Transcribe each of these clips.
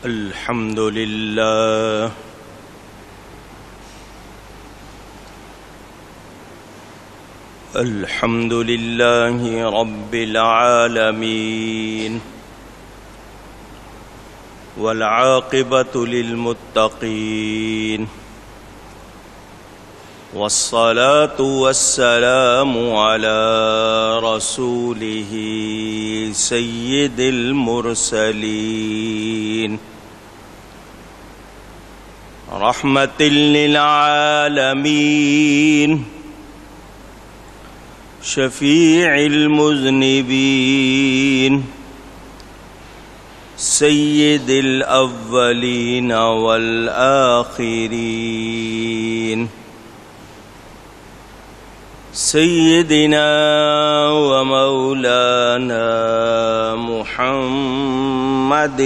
الحمد لله الحمد لله رب العالمين والعاقبة للمتقين والصلاة والسلام على رسوله سيد المرسلين رحمة للعالمين شفيع المذنبين سيد الأولين والآخرين سيدنا ومولانا محمد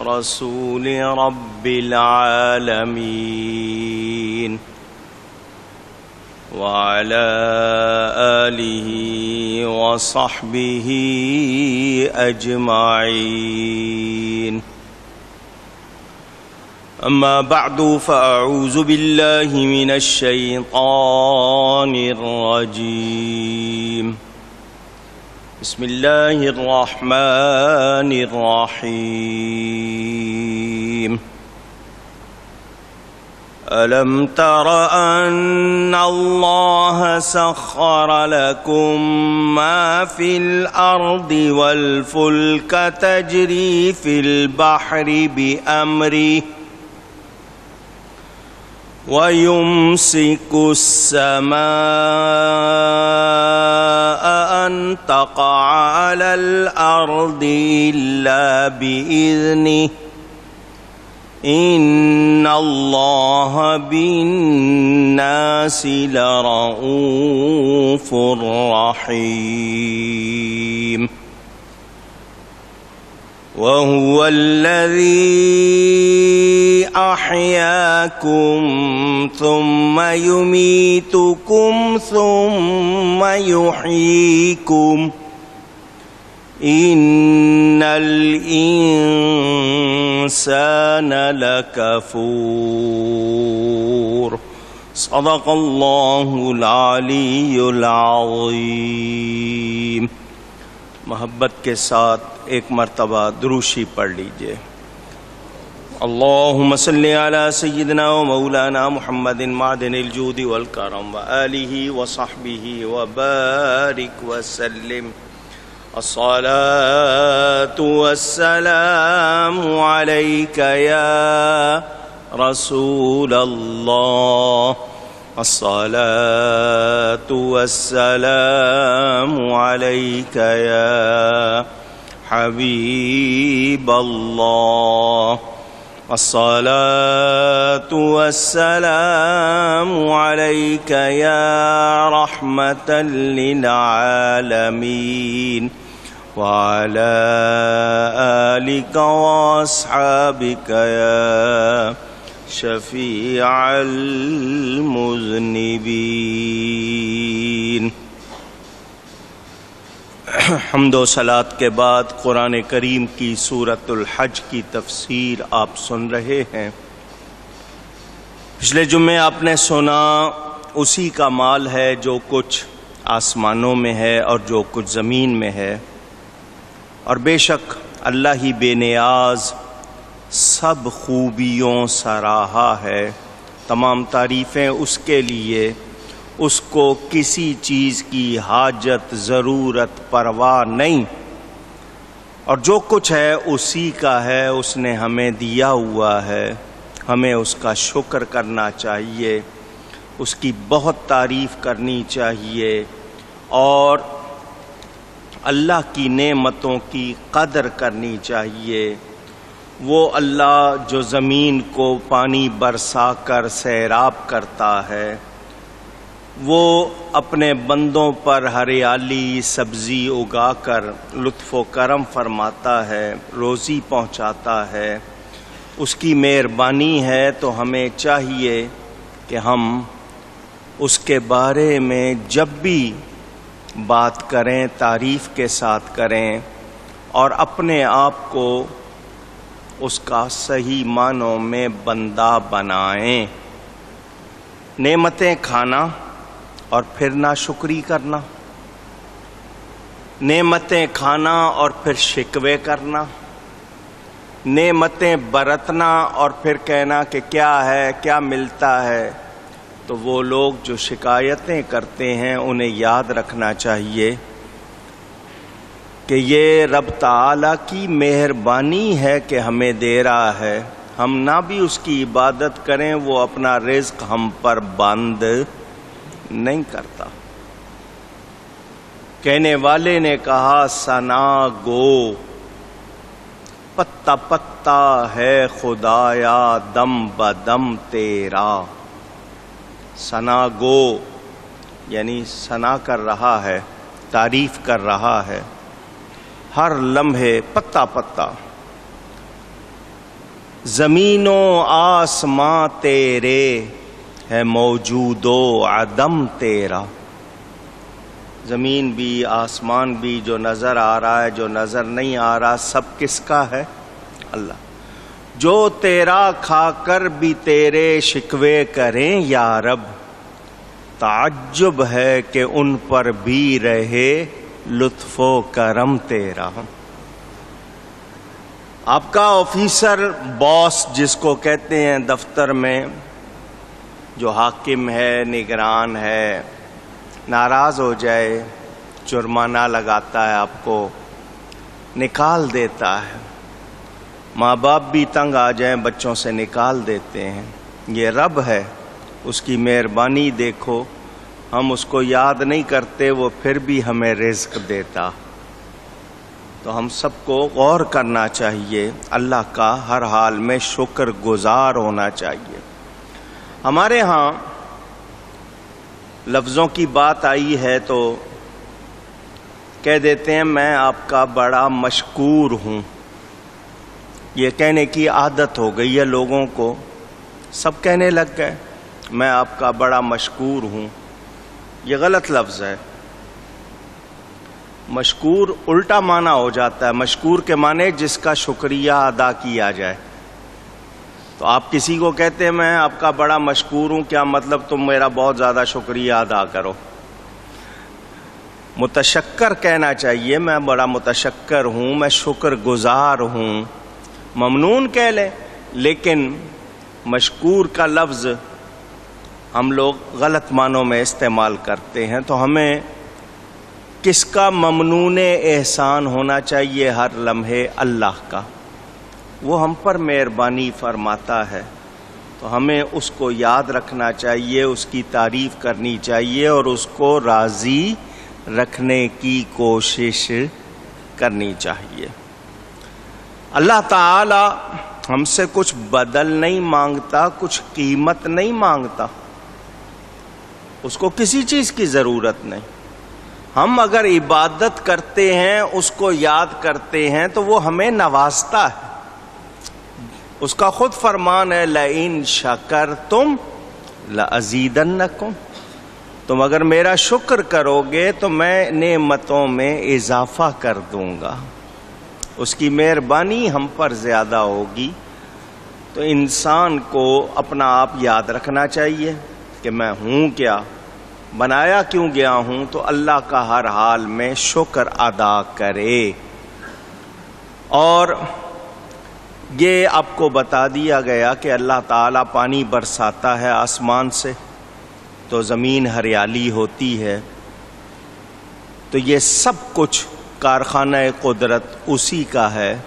رسول رب العالمين وعلى آله وصحبه أجمعين. أما بعد فأعوذ بالله من الشيطان الرجيم. بسم الله الرحمن الرحيم. ألم تر أن الله سخر لكم ما في الأرض والفلك تجري في البحر بأمره ويمسك السماء أن تقع على الأرض إلا بإذنه إن الله بالناس لرؤوف رحيم. وهو الذي أحياكم ثم يميتكم ثم يحييكم إن الإنسان لكفور. صدق الله العلی العظیم. محبت کے ساتھ ایک مرتبہ دروشی پڑھ لیجئے. اللہم صلی علی سیدنا و مولانا محمد معدن الجود والکرم وآلہ وصحبہ وبارک وسلم. الصلاة والسلام عليك يا رسول الله. الصلاة والسلام عليك يا حبيب الله. الصلاة والسلام عليك يا رحمة للعالمين وعلى آلك وأصحابك يا شفيع المذنبين. حمد و صلات کے بعد قرآن کریم کی سورۃ الحج کی تفسیر آپ سن رہے ہیں. پچھلے جمعے آپ نے سنا اسی کا مال ہے جو کچھ آسمانوں میں ہے اور جو کچھ زمین میں ہے، اور بے شک اللہ ہی بے نیاز سب خوبیوں سراہا ہے. تمام تعریفیں اس کے لیے، اس کو کسی چیز کی حاجت ضرورت پرواہ نہیں، اور جو کچھ ہے اسی کا ہے، اس نے ہمیں دیا ہوا ہے. ہمیں اس کا شکر کرنا چاہیے، اس کی بہت تعریف کرنی چاہیے، اور اللہ کی نعمتوں کی قدر کرنی چاہیے. وہ اللہ جو زمین کو پانی برسا کر سیراب کرتا ہے، وہ اپنے بندوں پر ہریالی سبزی اگا کر لطف و کرم فرماتا ہے، روزی پہنچاتا ہے، اس کی مہربانی ہے. تو ہمیں چاہیے کہ ہم اس کے بارے میں جب بھی بات کریں تعریف کے ساتھ کریں، اور اپنے آپ کو اس کا صحیح معنوں میں بندہ بنائیں۔ نعمتیں کھانا اور پھر ناشکری کرنا، نعمتیں کھانا اور پھر شکوے کرنا، نعمتیں برتنا اور پھر کہنا کہ کیا ہے، کیا ملتا ہے۔ تو وہ لوگ جو شکایتیں کرتے ہیں انہیں یاد رکھنا چاہیے کہ یہ رب تعالیٰ کی مہربانی ہے کہ ہمیں دے رہا ہے، ہم نہ بھی اس کی عبادت کریں وہ اپنا رزق ہم پر بند نہیں کرتا۔ کہنے والے نے کہا ثنا گو، پتا پتا ہے خدایا دم بدم تیرا۔ ثنا گو یعنی ثنا کر رہا ہے، تعریف کر رہا ہے، ہر لمحے پتا پتا۔ زمین و آسماں تیرے ہے موجود و عدم تیرا۔ زمین بھی آسمان بھی، جو نظر آ رہا ہے جو نظر نہیں آ رہا، سب کس کا ہے؟ اللہ۔ جو تیرا کھا کر بھی تیرے شکوے کریں یا رب، تعجب ہے کہ ان پر بھی رہے لطف و کرم تیرا۔ آپ کا آفیسر، باس جس کو کہتے ہیں دفتر میں، جو حاکم ہے، نگران ہے، ناراض ہو جائے، جرمانہ لگاتا ہے، آپ کو نکال دیتا ہے۔ ماں باپ بھی تنگ آ جائیں بچوں سے نکال دیتے ہیں۔ یہ رب ہے، اس کی مہربانی دیکھو، ہم اس کو یاد نہیں کرتے، وہ پھر بھی ہمیں رزق دیتا۔ تو ہم سب کو غور کرنا چاہیے، اللہ کا ہر حال میں شکر گزار ہونا چاہیے۔ ہمارے ہاں لفظوں کی بات آئی ہے تو کہہ دیتے ہیں میں آپ کا بڑا مشکور ہوں۔ یہ کہنے کی عادت ہو گئی ہے لوگوں کو، سب کہنے لگ گئے میں آپ کا بڑا مشکور ہوں۔ یہ غلط لفظ ہے۔ مشکور الٹا معنی ہو جاتا ہے۔ مشکور کے معنی جس کا شکریہ ادا کیا جائے۔ تو آپ کسی کو کہتے ہیں میں آپ کا بڑا مشکور ہوں، کیا مطلب تم میرا بہت زیادہ شکریہ ادا کرو۔ متشکر کہنا چاہیے، میں بڑا متشکر ہوں، میں شکر گزار ہوں۔ ممنون کہہ لیں، لیکن مشکور کا لفظ ہم لوگ غلط معنوں میں استعمال کرتے ہیں۔ تو ہمیں کس کا ممنون احسان ہونا چاہیے؟ ہر لمحے اللہ کا۔ وہ ہم پر مہربانی فرماتا ہے، تو ہمیں اس کو یاد رکھنا چاہیے، اس کی تعریف کرنی چاہیے اور اس کو راضی رکھنے کی کوشش کرنی چاہیے۔ اللہ تعالی ہم سے کچھ بدل نہیں مانگتا، کچھ قیمت نہیں مانگتا، اس کو کسی چیز کی ضرورت نہیں۔ ہم اگر عبادت کرتے ہیں، اس کو یاد کرتے ہیں، تو وہ ہمیں نوازتا ہے۔ اس کا خود فرمان ہے لَإِن شَكَرْتُمْ لَأَزِيدَنَّكُمْ، تم اگر میرا شکر کرو گے تو میں نعمتوں میں اضافہ کر دوں گا۔ اس کی مہربانی ہم پر زیادہ ہوگی۔ تو انسان کو اپنا آپ یاد رکھنا چاہیے کہ میں ہوں کیا، بنایا کیوں گیا ہوں، تو اللہ کا ہر حال میں شکر ادا کرے۔ اور یہ آپ کو بتا دیا گیا کہ اللہ تعالیٰ پانی برساتا ہے آسمان سے تو زمین ہریالی ہوتی ہے۔ تو یہ سب کچھ کارخانہ قدرت اسی کا ہے۔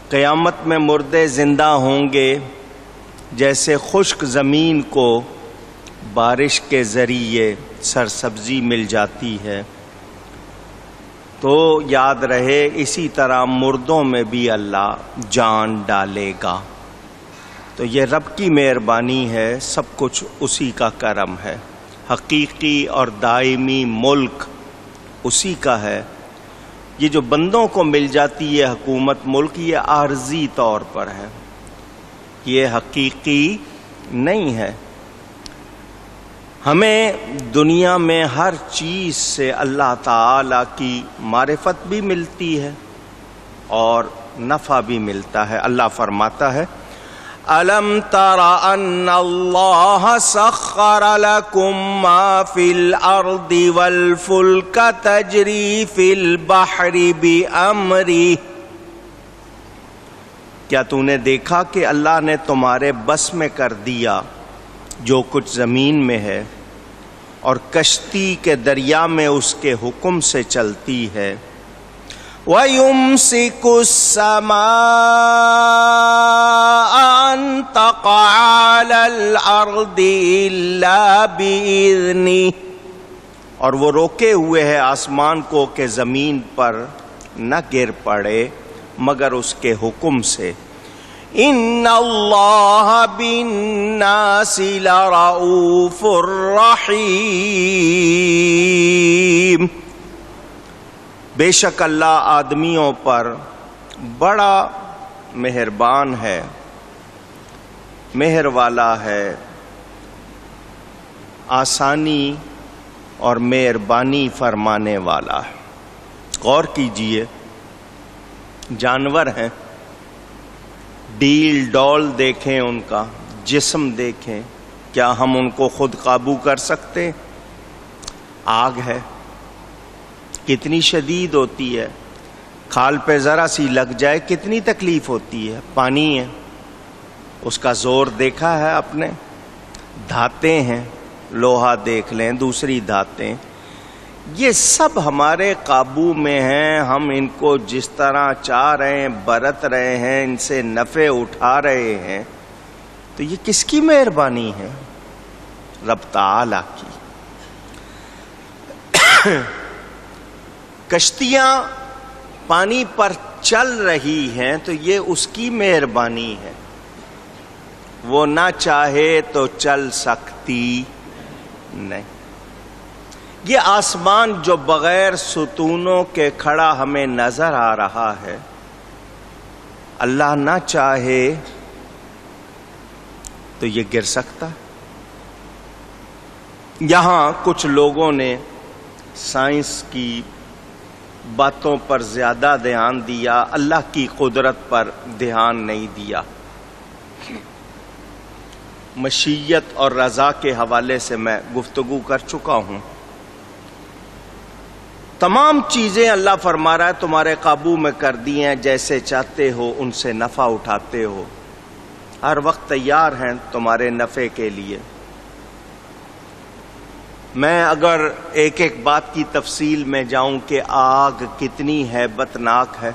قیامت میں مردے زندہ ہوں گے، جیسے خشک زمین کو بارش کے ذریعے سرسبزی مل جاتی ہے، تو یاد رہے اسی طرح مردوں میں بھی اللہ جان ڈالے گا۔ تو یہ رب کی مہربانی ہے، سب کچھ اسی کا کرم ہے۔ حقیقی اور دائمی ملک اسی کا ہے۔ یہ جو بندوں کو مل جاتی ہے حکومت ملک، یہ عارضی طور پر ہے، یہ حقیقی نہیں ہے۔ ہمیں دنیا میں ہر چیز سے اللہ تعالی کی معرفت بھی ملتی ہے، اور نفع بھی ملتا ہے۔ اللہ فرماتا ہے أَلَمْ تَرَ أَنَّ اللَّهَ سَخَّرَ لَكُم مَّا فِي الْأَرْضِ وَالْفُلْكَ تَجْرِي فِي الْبَحْرِ بِأَمْرِهِ، کیا تو نے دیکھا کہ اللہ نے تمہارے بس میں کر دیا جو کچھ زمین میں ہے، اور کشتی کے دریا میں اس کے حکم سے چلتی ہے۔ وَيُمْسِكُ السَّمَاءَ أَن تَقَعَ عَلَى الْأَرْضِ إِلَّا بِإِذْنِهِ، اور وہ روکے ہوئے ہے آسمان کو کہ زمین پر نہ گر پڑے مگر اس کے حکم سے۔ إِنَّ اللَّهَ بِالنَّاسِ لَرَءُوفٌ رَحِيمٌ، بے شک اللہ آدمیوں پر بڑا مہربان ہے، مہر والا ہے، آسانی اور مہربانی فرمانے والا ہے۔ غور کیجئے، جانور ہیں، ڈیل ڈول دیکھیں، ان کا جسم دیکھیں، کیا ہم ان کو خود قابو کر سکتے؟ آگ ہے، کتنی شدید ہوتی ہے، کھال پہ ذرا سی لگ جائے کتنی تکلیف ہوتی ہے۔ پانی ہے، اس کا زور دیکھا ہے آپ نے؟ دھاتیں ہیں، لوہا دیکھ لیں، دوسری دھاتیں، یہ سب ہمارے قابو میں ہیں، ہم ان کو جس طرح چاہ رہے ہیں، برت رہے ہیں، ان سے نفع اٹھا رہے ہیں، تو یہ کس کی مہربانی ہے؟ رب تعالی کی۔ کشتیاں پانی پر چل رہی ہیں تو یہ اس کی مہربانی ہے، وہ نہ چاہے تو چل سکتی نہیں۔ یہ آسمان جو بغیر ستونوں کے کھڑا ہمیں نظر آ رہا ہے، اللہ نہ چاہے تو یہ گر سکتا۔ یہاں کچھ لوگوں نے سائنس کی باتوں پر زیادہ دھیان دیا، اللہ کی قدرت پر دھیان نہیں دیا۔ مشیت اور رضا کے حوالے سے میں گفتگو کر چکا ہوں۔ تمام چیزیں اللہ فرما رہا ہے تمہارے قابو میں کر دی ہیں، جیسے چاہتے ہو ان سے نفع اٹھاتے ہو، ہر وقت تیار ہیں تمہارے نفع کے لیے۔ میں اگر ایک ایک بات کی تفصیل میں جاؤں کہ آگ کتنی ہیبتناک ہے،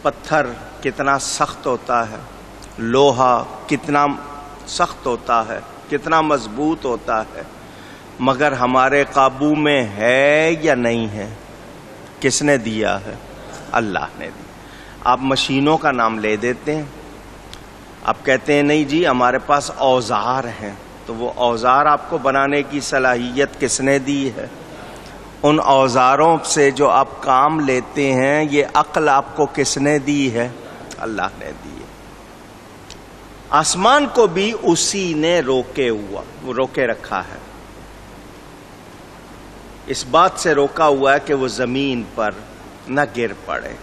پتھر کتنا سخت ہوتا ہے، لوہا کتنا سخت ہوتا ہے، کتنا مضبوط ہوتا ہے، مگر ہمارے قابو میں ہے یا نہیں ہے؟ کس نے دیا ہے؟ اللہ نے دیا۔ آپ مشینوں کا نام لے دیتے ہیں، آپ کہتے ہیں نہیں جی ہمارے پاس اوزار ہیں، تو وہ اوزار آپ کو بنانے کی صلاحیت کس نے دی ہے؟ ان اوزاروں سے جو آپ کام لیتے ہیں، یہ عقل آپ کو کس نے دی ہے؟ اللہ نے دی ہے۔ آسمان کو بھی اسی نے روکے رکھا ہے، اس بات سے روکا ہوا ہے کہ وہ زمین پر نہ گر پڑے۔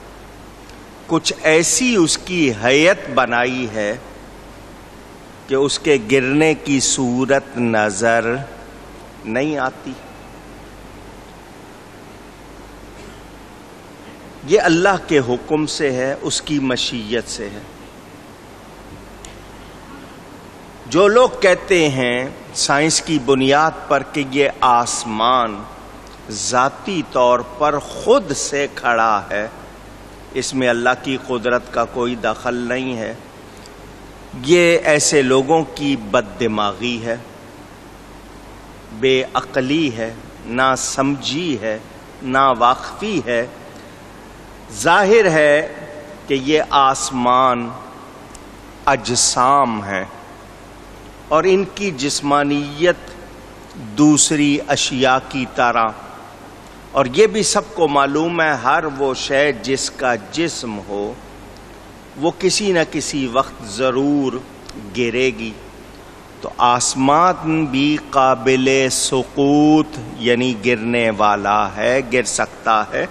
کچھ ایسی اس کی ہیئت بنائی ہے کہ اس کے گرنے کی صورت نظر نہیں آتی۔ یہ اللہ کے حکم سے ہے، اس کی مشیت سے ہے۔ جو لوگ کہتے ہیں سائنس کی بنیاد پر کہ یہ آسمان ذاتی طور پر خود سے کھڑا ہے، اس میں اللہ کی قدرت کا کوئی دخل نہیں ہے، یہ ایسے لوگوں کی بد دماغی ہے، بے عقلی ہے، نا سمجھی ہے، نا واقفی ہے۔ ظاہر ہے کہ یہ آسمان اجسام ہیں اور ان کی جسمانیت دوسری اشیاء کی طرح، اور یہ بھی سب کو معلوم ہے ہر وہ شے جس کا جسم ہو وہ کسی نہ کسی وقت ضرور گرے گی۔ تو آسمان بھی قابل سقوط یعنی گرنے والا ہے، گر سکتا ہے،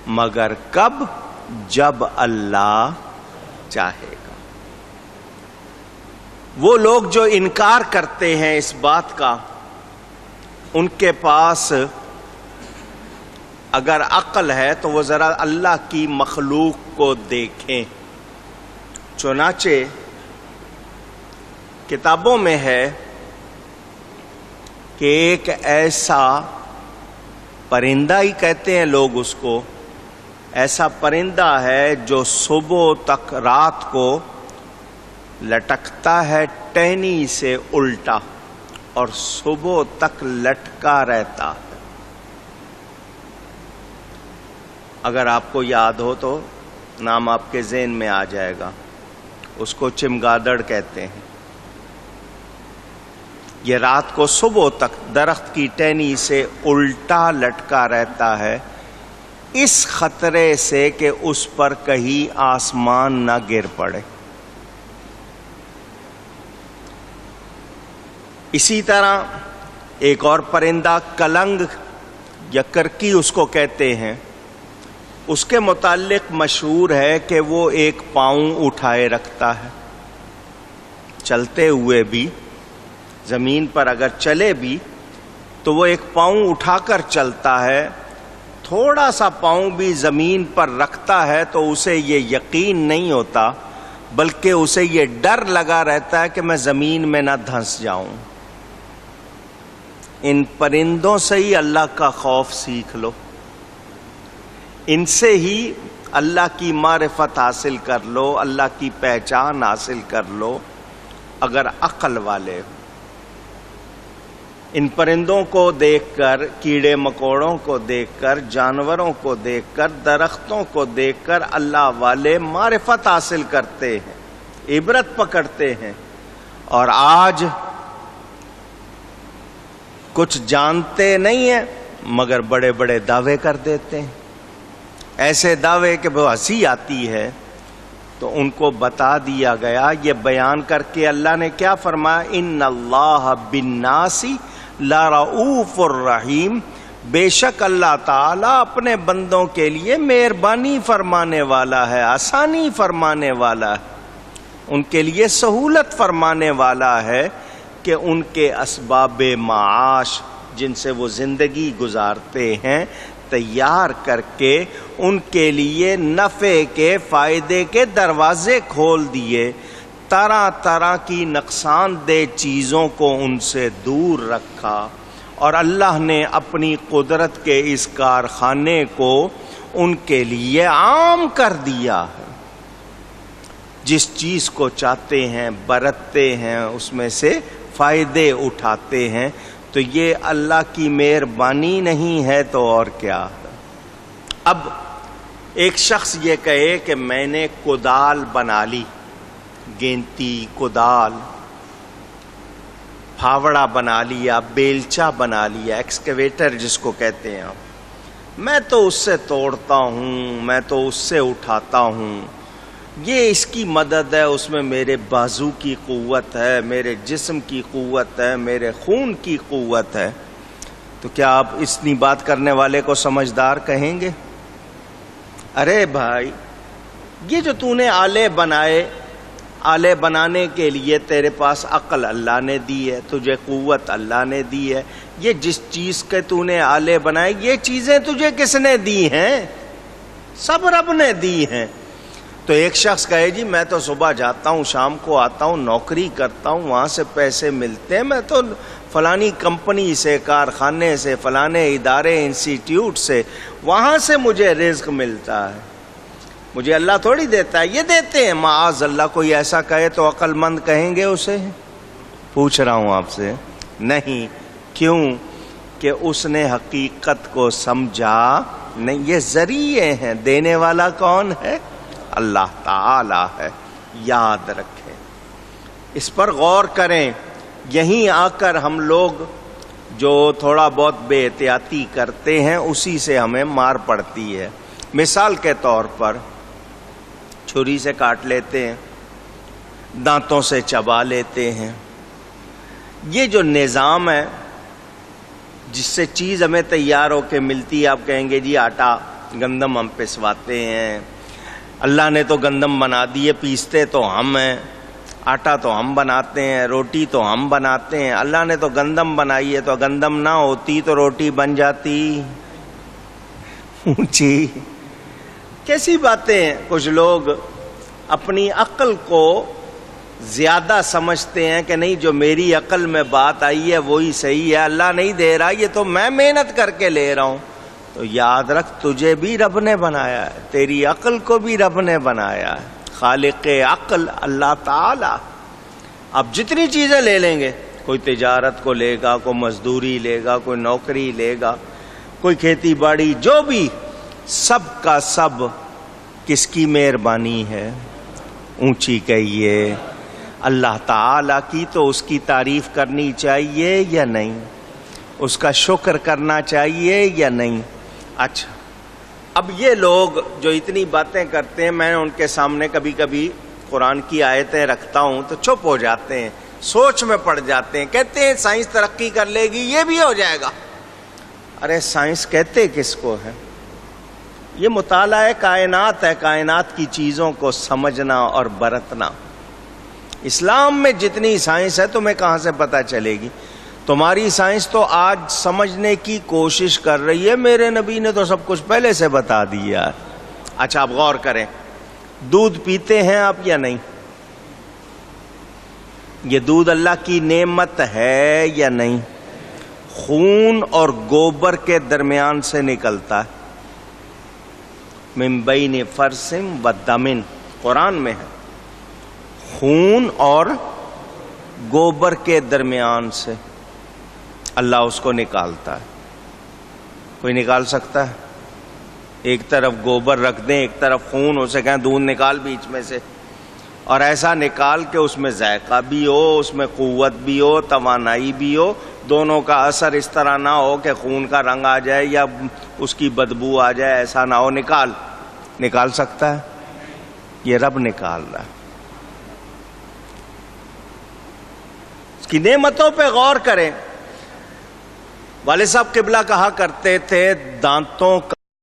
مگر کب؟ جب اللہ چاہے گا۔ وہ لوگ جو انکار کرتے ہیں اس بات کا، ان کے پاس اگر عقل ہے تو وہ ذرا اللہ کی مخلوق کو دیکھیں۔ چنانچہ کتابوں میں ہے کہ ایک ایسا پرندہ ہی کہتے ہیں لوگ اس کو، ایسا پرندہ ہے جو صبح تک رات کو لٹکتا ہے ٹہنی سے الٹا اور صبح تک لٹکا رہتا ہے۔ اگر آپ کو یاد ہو تو نام آپ کے ذہن میں آ جائے گا، اس کو چمگادڑ کہتے ہیں۔ یہ رات کو صبح تک درخت کی ٹہنی سے الٹا لٹکا رہتا ہے، اس خطرے سے کہ اس پر کہیں آسمان نہ گر پڑے۔ اسی طرح ایک اور پرندہ کلنگ یا کرکی اس کو کہتے ہیں، اس کے متعلق مشہور ہے کہ وہ ایک پاؤں اٹھائے رکھتا ہے، چلتے ہوئے بھی، زمین پر اگر چلے بھی تو وہ ایک پاؤں اٹھا کر چلتا ہے، تھوڑا سا پاؤں بھی زمین پر رکھتا ہے تو اسے یہ یقین نہیں ہوتا بلکہ اسے یہ ڈر لگا رہتا ہے کہ میں زمین میں نہ دھنس جاؤں۔ ان پرندوں سے ہی اللہ کا خوف سیکھ لو، ان سے ہی اللہ کی معرفت حاصل کر لو، اللہ کی پہچان حاصل کر لو اگر عقل والے ہو۔ ان پرندوں کو دیکھ کر، کیڑے مکوڑوں کو دیکھ کر، جانوروں کو دیکھ کر، درختوں کو دیکھ کر اللہ والے معرفت حاصل کرتے ہیں، عبرت پکڑتے ہیں۔ اور آج کچھ جانتے نہیں ہیں مگر بڑے بڑے دعوے کر دیتے ہیں، ایسے دعوے کہ وہ ہنسی آتی ہے۔ تو ان کو بتا دیا گیا، یہ بیان کر کے اللہ نے کیا فرمایا، ان اللہ بالناس لرؤوف الرحیم، بے شک اللہ تعالیٰ اپنے بندوں کے لیے مہربانی فرمانے والا ہے، آسانی فرمانے والا ہے، ان کے لیے سہولت فرمانے والا ہے کہ ان کے اسباب معاش جن سے وہ زندگی گزارتے ہیں تیار کر کے ان کے لیے نفع کے، فائدے کے دروازے کھول دیے، طرح طرح کی نقصان دہ چیزوں کو ان سے دور رکھا، اور اللہ نے اپنی قدرت کے اس کارخانے کو ان کے لیے عام کر دیا ہے۔ جس چیز کو چاہتے ہیں برتتے ہیں، اس میں سے فائدے اٹھاتے ہیں، تو یہ اللہ کی مہربانی نہیں ہے تو اور کیا۔ اب ایک شخص یہ کہے کہ میں نے کدال بنا لی، گینتی، کدال، پھاوڑا بنا لیا، بیلچا بنا لیا، ایکسکیویٹر جس کو کہتے ہیں آپ، میں تو اس سے توڑتا ہوں، میں تو اس سے اٹھاتا ہوں، یہ اس کی مدد ہے، اس میں میرے بازو کی قوت ہے، میرے جسم کی قوت ہے، میرے خون کی قوت ہے۔ تو کیا آپ اتنی بات کرنے والے کو سمجھدار کہیں گے؟ ارے بھائی، یہ جو تو نے آلے بنائے، آلے بنانے کے لیے تیرے پاس عقل اللہ نے دی ہے، تجھے قوت اللہ نے دی ہے، یہ جس چیز کے تو نے آلے بنائے، یہ چیزیں تجھے کس نے دی ہیں؟ سب رب نے دی ہیں۔ تو ایک شخص کہے جی میں تو صبح جاتا ہوں، شام کو آتا ہوں، نوکری کرتا ہوں، وہاں سے پیسے ملتے ہیں، میں تو فلانی کمپنی سے، کارخانے سے، فلانے ادارے، انسٹیٹیوٹ سے، وہاں سے مجھے رزق ملتا ہے، مجھے اللہ تھوڑی دیتا ہے، یہ دیتے ہیں۔ معاذ اللہ کوئی ایسا کہے تو عقل مند کہیں گے اسے؟ پوچھ رہا ہوں آپ سے، نہیں۔ کیوں؟ کہ اس نے حقیقت کو سمجھا نہیں۔ یہ ذریعے ہیں، دینے والا کون ہے؟ اللہ تعالی ہے، یاد رکھیں، اس پر غور کریں۔ یہیں آ کر ہم لوگ جو تھوڑا بہت بے احتیاطی کرتے ہیں اسی سے ہمیں مار پڑتی ہے۔ مثال کے طور پر چھری سے کاٹ لیتے ہیں، دانتوں سے چبا لیتے ہیں۔ یہ جو نظام ہے جس سے چیز ہمیں تیار ہو کے ملتی ہے، آپ کہیں گے جی آٹا گندم ہم پسواتے ہیں، اللہ نے تو گندم بنا دیے، پیستے تو ہم ہیں، آٹا تو ہم بناتے ہیں، روٹی تو ہم بناتے ہیں، اللہ نے تو گندم بنائی ہے، تو گندم نہ ہوتی تو روٹی بن جاتی اونچی۔ کیسی باتیں ہیں؟ کچھ لوگ اپنی عقل کو زیادہ سمجھتے ہیں کہ نہیں، جو میری عقل میں بات آئی ہے وہی صحیح ہے، اللہ نہیں دے رہا، یہ تو میں محنت کر کے لے رہا ہوں۔ تو یاد رکھ، تجھے بھی رب نے بنایا ہے، تیری عقل کو بھی رب نے بنایا ہے، خالق عقل اللہ تعالی۔ اب جتنی چیزیں لے لیں گے، کوئی تجارت کو لے گا، کوئی مزدوری لے گا، کوئی نوکری لے گا، کوئی کھیتی باڑی، جو بھی، سب کا سب کس کی مہربانی ہے؟ اونچی کہیے اللہ تعالی کی۔ تو اس کی تعریف کرنی چاہیے یا نہیں؟ اس کا شکر کرنا چاہیے یا نہیں؟ اچھا، اب یہ لوگ جو اتنی باتیں کرتے ہیں، میں ان کے سامنے کبھی کبھی قرآن کی آیتیں رکھتا ہوں تو چپ ہو جاتے ہیں، سوچ میں پڑ جاتے ہیں، کہتے ہیں سائنس ترقی کر لے گی، یہ بھی ہو جائے گا۔ ارے سائنس کہتے کس کو ہے؟ یہ مطالعہ کائنات ہے، کائنات کی چیزوں کو سمجھنا اور برتنا۔ اسلام میں جتنی سائنس ہے تمہیں کہاں سے پتہ چلے گی؟ تمہاری سائنس تو آج سمجھنے کی کوشش کر رہی ہے، میرے نبی نے تو سب کچھ پہلے سے بتا دیا۔ اچھا اب غور کریں، دودھ پیتے ہیں آپ یا نہیں؟ یہ دودھ اللہ کی نعمت ہے یا نہیں؟ خون اور گوبر کے درمیان سے نکلتا ہے، من بین فرث و دم، قرآن میں ہے، خون اور گوبر کے درمیان سے اللہ اس کو نکالتا ہے۔ کوئی نکال سکتا ہے؟ ایک طرف گوبر رکھ دیں، ایک طرف خون، اسے کہیں دودھ نکال بیچ میں سے، اور ایسا نکال کے اس میں ذائقہ بھی ہو، اس میں قوت بھی ہو، توانائی بھی ہو، دونوں کا اثر اس طرح نہ ہو کہ خون کا رنگ آ جائے یا اس کی بدبو آ جائے، ایسا نہ ہو۔ نکال سکتا ہے؟ یہ رب نکال رہا ہے۔ اس کی نعمتوں پہ غور کریں۔ والد صاحب قبلہ کہا کرتے تھے، دانتوں کا